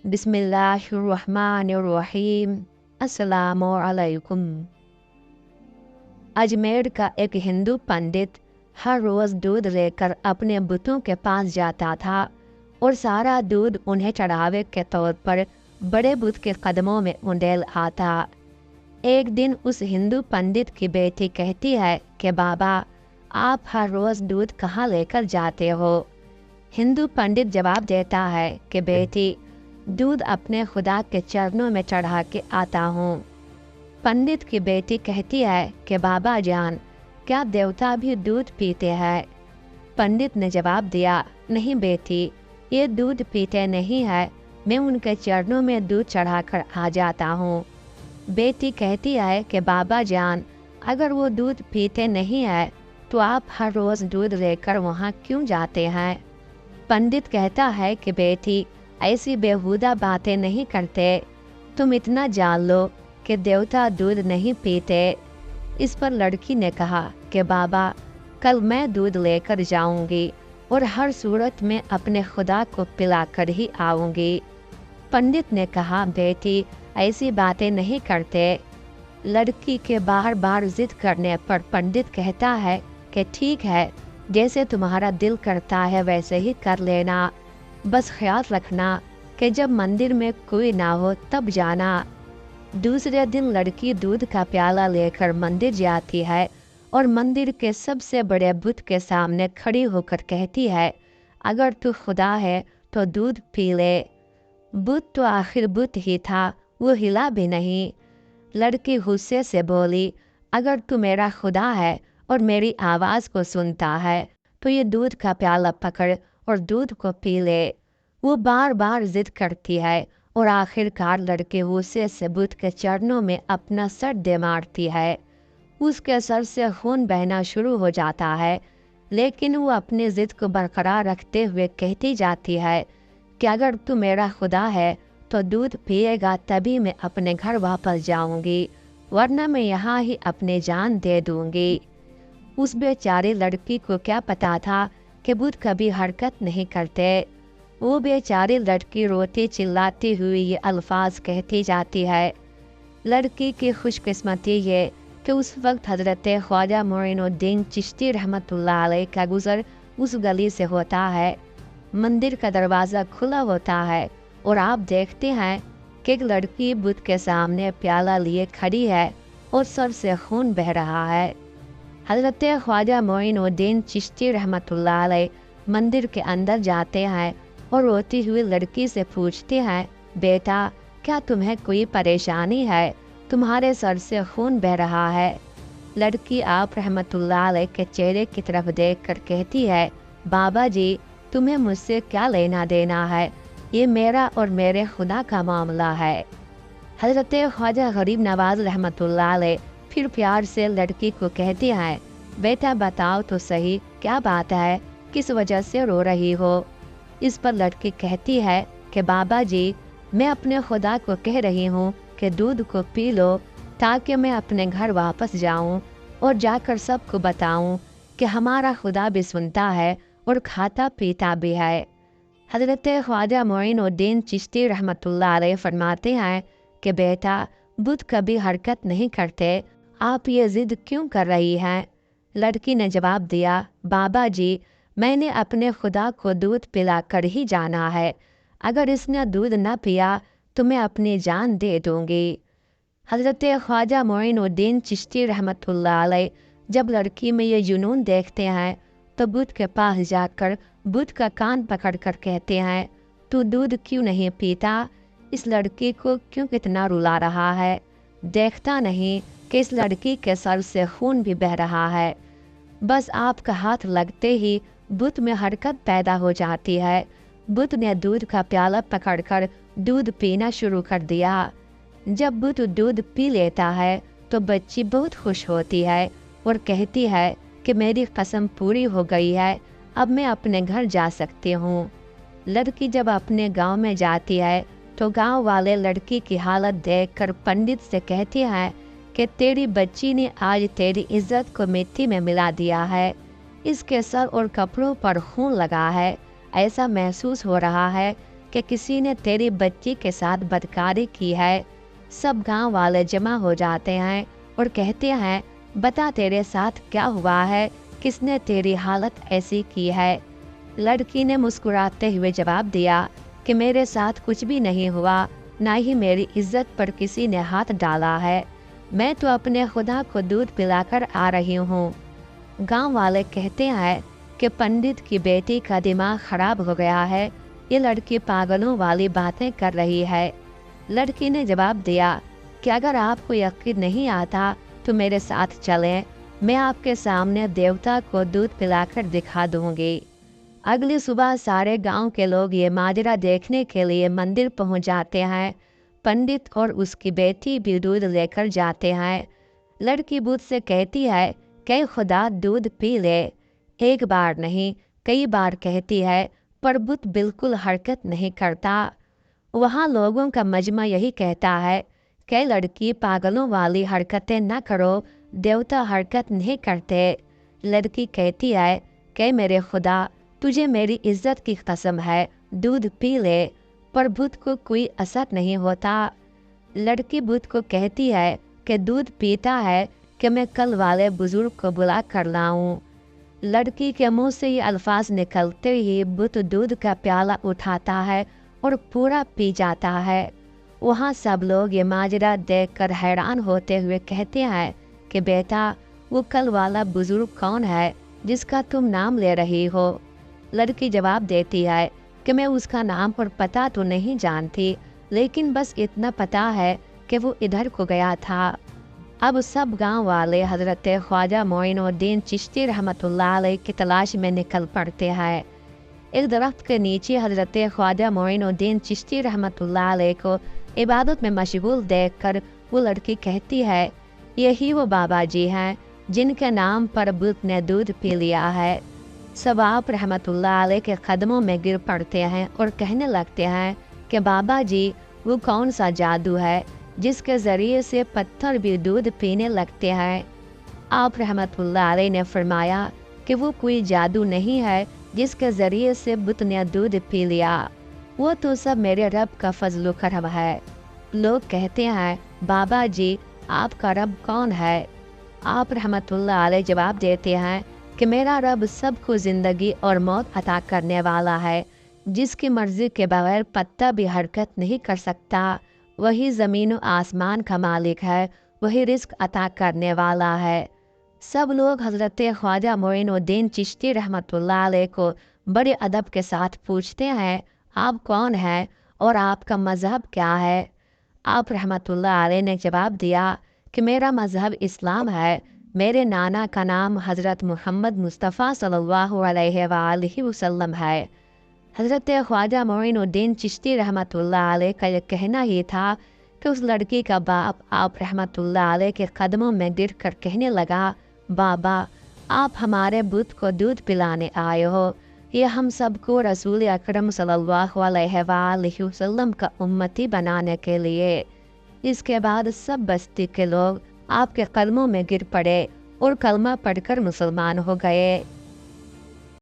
बिस्मिल्लाहिर्रहमानिर्रहीम। अस्सलामु अलैकुम। अजमेर का एक हिंदू पंडित हर रोज़ दूध लेकर अपने बुतों के पास जाता था और सारा दूध उन्हें चढ़ावे के तौर पर बड़े बुत के कदमों में उंडेल आता। एक दिन उस हिंदू पंडित की बेटी कहती है कि बाबा, आप हर रोज़ दूध कहाँ लेकर जाते हो? हिंदू पंडित जवाब देता है कि बेटी, दूध अपने खुदा के चरणों में चढ़ा के आता हूँ। पंडित की बेटी कहती है कि बाबा जान, क्या देवता भी दूध पीते हैं? पंडित ने जवाब दिया, नहीं बेटी, ये दूध पीते नहीं है, मैं उनके चरणों में दूध चढ़ाकर आ जाता हूँ। बेटी कहती है कि बाबा जान, अगर वो दूध पीते नहीं है तो आप हर रोज़ दूध लेकर वहाँ क्यों जाते हैं? पंडित कहता है कि बेटी, ऐसी बेहुदा बातें नहीं करते, तुम इतना जान लो कि देवता दूध नहीं पीते। इस पर लड़की ने कहा कि बाबा, कल मैं दूध लेकर जाऊंगी और हर सूरत में अपने खुदा को पिलाकर ही आऊंगी। पंडित ने कहा, बेटी, ऐसी बातें नहीं करते। लड़की के बार बार जिद करने पर पंडित कहता है कि ठीक है, जैसे तुम्हारा दिल करता है वैसे ही कर लेना, बस ख्याल रखना कि जब मंदिर में कोई ना हो तब जाना। दूसरे दिन लड़की दूध का प्याला लेकर मंदिर जाती है और मंदिर के सबसे बड़े बुत के सामने खड़ी होकर कहती है, अगर तू खुदा है तो दूध पी ले। बुत तो आखिर बुत ही था, वो हिला भी नहीं। लड़की गुस्से से बोली, अगर तू मेरा खुदा है और मेरी आवाज़ को सुनता है तो ये दूध का प्याला पकड़ और दूध को पी ले। वो बार बार जिद करती है और आखिरकार लड़के गुस्से से बुत के चरणों में अपना सर दे मारती है। उसके सर से खून बहना शुरू हो जाता है, लेकिन वो अपनी जिद को बरकरार रखते हुए कहती जाती है कि अगर तू मेरा खुदा है तो दूध पिएगा तभी मैं अपने घर वापस जाऊंगी, वरना मैं यहाँ ही अपनी जान दे दूंगी। उस बेचारी लड़की को क्या पता था कि बुत कभी हरकत नहीं करते। वो बेचारी लड़की रोती चिल्लाती हुई ये अल्फाज कहती जाती है। लड़की की खुशकिस्मती ये कि उस वक्त हज़रत ख्वाजा मोइनुद्दीन चिश्ती रहमतुल्लाह अलैह का गुज़र उस गली से होता है। मंदिर का दरवाज़ा खुला होता है और आप देखते हैं कि एक लड़की बुत के सामने प्याला लिए खड़ी है और सर से खून बह रहा है। हज़रत ख्वाजा मोइनुद्दीन चिश्ती रहमतुल्लाह अलैह मंदिर के अंदर जाते हैं और रोती हुई लड़की से पूछते हैं, बेटा, क्या तुम्हें कोई परेशानी है? तुम्हारे सर से खून बह रहा है। लड़की आप रहमतुल्लाह अलैह के चेहरे की तरफ देखकर कहती है, बाबा जी, तुम्हें मुझसे क्या लेना देना है? ये मेरा और मेरे खुदा का मामला है। हज़रत ख्वाजा गरीब नवाज रहमतुल्लाह अलैह फिर प्यार से लड़की को कहती हैं, बेटा बताओ तो सही, क्या बात है, किस वजह से रो रही हो? इस पर लड़की कहती है कि बाबा जी, मैं अपने खुदा को कह रही हूँ कि दूध को पी लो ताकि मैं अपने घर वापस जाऊँ और जाकर सबको बताऊँ कि हमारा खुदा भी सुनता है और खाता पीता भी है। हज़रत ख्वाजा मोइनुद्दीन चिश्ती रहमतुल्लाह अलैह फरमाते हैं कि बेटा, बुत कभी हरकत नहीं करते, आप ये ज़िद क्यों कर रही हैं? लड़की ने जवाब दिया, बाबा जी, मैंने अपने खुदा को दूध पिला कर ही जाना है, अगर इसने दूध न पिया तो मैं अपनी जान दे दूंगी। हज़रत ख्वाजा मोइनुद्दीन चिश्ती रहमतुल्लाह अलैह जब लड़की में ये जुनून देखते हैं तो बुत के पास जाकर बुत का कान पकड़कर कहते हैं, तू दूध क्यों नहीं पीता? इस लड़की को क्यों कितना रुला रहा है? देखता नहीं कि इस लड़की के सर से खून भी बह रहा है। बस आपका हाथ लगते ही बुत में हरकत पैदा हो जाती है। बुत ने दूध का प्याला पकड़कर दूध पीना शुरू कर दिया। जब बुत दूध पी लेता है तो बच्ची बहुत खुश होती है और कहती है कि मेरी कसम पूरी हो गई है, अब मैं अपने घर जा सकती हूँ। लड़की जब अपने गांव में जाती है तो गांव वाले लड़की की हालत देखकर पंडित से कहते हैं कि तेरी बच्ची ने आज तेरी इज्जत को मिट्टी में मिला दिया है, इसके सर और कपड़ों पर खून लगा है, ऐसा महसूस हो रहा है کہ کسی نے تیری بچی کے ساتھ بدکاری کی ہے۔ سب گاؤں والے جمع ہو جاتے ہیں اور کہتے ہیں بتا تیرے ساتھ کیا ہوا ہے، کس نے تیری حالت ایسی کی ہے۔ لڑکی نے مسکراتے ہوئے جواب دیا کہ میرے ساتھ کچھ بھی نہیں ہوا، نہ ہی میری عزت پر کسی نے ہاتھ ڈالا ہے، میں تو اپنے خدا کو دودھ پلا کر آ رہی ہوں۔ گاؤں والے کہتے ہیں کہ پنڈت کی بیٹی کا دماغ خراب ہو گیا ہے، یہ لڑکی پاگلوں والی باتیں کر رہی ہے۔ لڑکی نے جواب دیا کہ اگر آپ کو یقین نہیں آتا تو میرے ساتھ چلیں، میں آپ کے سامنے دیوتا کو دودھ پلا کر دکھا دوں گی۔ اگلی صبح سارے گاؤں کے لوگ یہ ماجرا دیکھنے کے لیے مندر پہنچ جاتے ہیں۔ پنڈت اور اس کی بیٹی بھی دودھ لے کر جاتے ہیں۔ لڑکی بت سے کہتی ہے کہ خدا دودھ پی لے، ایک بار نہیں کئی بار کہتی ہے، پر بت بالکل حرکت نہیں کرتا۔ وہاں لوگوں کا مجمع یہی کہتا ہے کہ لڑکی پاگلوں والی حرکتیں نہ کرو، دیوتا حرکت نہیں کرتے۔ لڑکی کہتی ہے کہ میرے خدا تجھے میری عزت کی قسم ہے، دودھ پی لے، پر بت کو کوئی اثر نہیں ہوتا۔ لڑکی بت کو کہتی ہے کہ دودھ پیتا ہے کہ میں کل والے بزرگ کو بلا کر لاؤں۔ لڑکی کے منہ سے یہ الفاظ نکلتے ہی بت دودھ کا پیالہ اٹھاتا ہے اور پورا پی جاتا ہے۔ وہاں سب لوگ یہ ماجرا دیکھ کر حیران ہوتے ہوئے کہتے ہیں کہ بیٹا وہ کل والا بزرگ کون ہے جس کا تم نام لے رہی ہو؟ لڑکی جواب دیتی ہے کہ میں اس کا نام اور پتہ تو نہیں جانتی، لیکن بس اتنا پتہ ہے کہ وہ ادھر کو گیا تھا۔ اب سب گاؤں والے حضرت خواجہ معین الدین چشتی رحمۃ اللہ علیہ کی تلاش میں نکل پڑتے ہیں۔ ایک درخت کے نیچے حضرت خواجہ معین الدین چشتی رحمۃ اللہ علیہ کو عبادت میں مشغول دیکھ کر وہ لڑکی کہتی ہے یہی وہ بابا جی ہیں جن کے نام پر بت نے دودھ پی لیا ہے۔ سب آپ رحمۃ اللہ علیہ کے قدموں میں گر پڑتے ہیں اور کہنے لگتے ہیں کہ بابا جی وہ کون سا جادو ہے جس کے ذریعے سے پتھر بھی دودھ پینے لگتے ہیں؟ آپ رحمۃ اللہ علیہ نے فرمایا کہ وہ کوئی جادو نہیں ہے جس کے ذریعے سے بت نے دودھ پی لیا، وہ تو سب میرے رب کا فضل و کرم ہے۔ لوگ کہتے ہیں بابا جی آپ کا رب کون ہے؟ آپ رحمۃ اللہ علیہ جواب دیتے ہیں کہ میرا رب سب کو زندگی اور موت عطا کرنے والا ہے، جس کی مرضی کے بغیر پتہ بھی حرکت نہیں کر سکتا، وہی زمین و آسمان کا مالک ہے، وہی رزق عطا کرنے والا ہے۔ سب لوگ حضرت خواجہ معین الدین چشتی رحمۃ اللہ علیہ کو بڑے ادب کے ساتھ پوچھتے ہیں آپ کون ہیں اور آپ کا مذہب کیا ہے؟ آپ رحمۃ اللہ علیہ نے جواب دیا کہ میرا مذہب اسلام ہے، میرے نانا کا نام حضرت محمد مصطفیٰ صلی اللہ علیہ وآلہ وسلم ہے۔ حضرت خواجہ معین الدین چشتی رحمۃ اللہ علیہ کا یہ کہنا ہی تھا کہ اس لڑکی کا باپ آپ رحمۃ اللہ علیہ کے قدموں میں گر کر کہنے لگا بابا آپ ہمارے بت کو دودھ پلانے آئے ہو، یہ ہم سب کو رسول اکرم صلی اللہ علیہ وآلہ وسلم کا امتی بنانے کے لیے۔ اس کے بعد سب بستی کے لوگ آپ کے قدموں میں گر پڑے اور کلمہ پڑھ کر مسلمان ہو گئے۔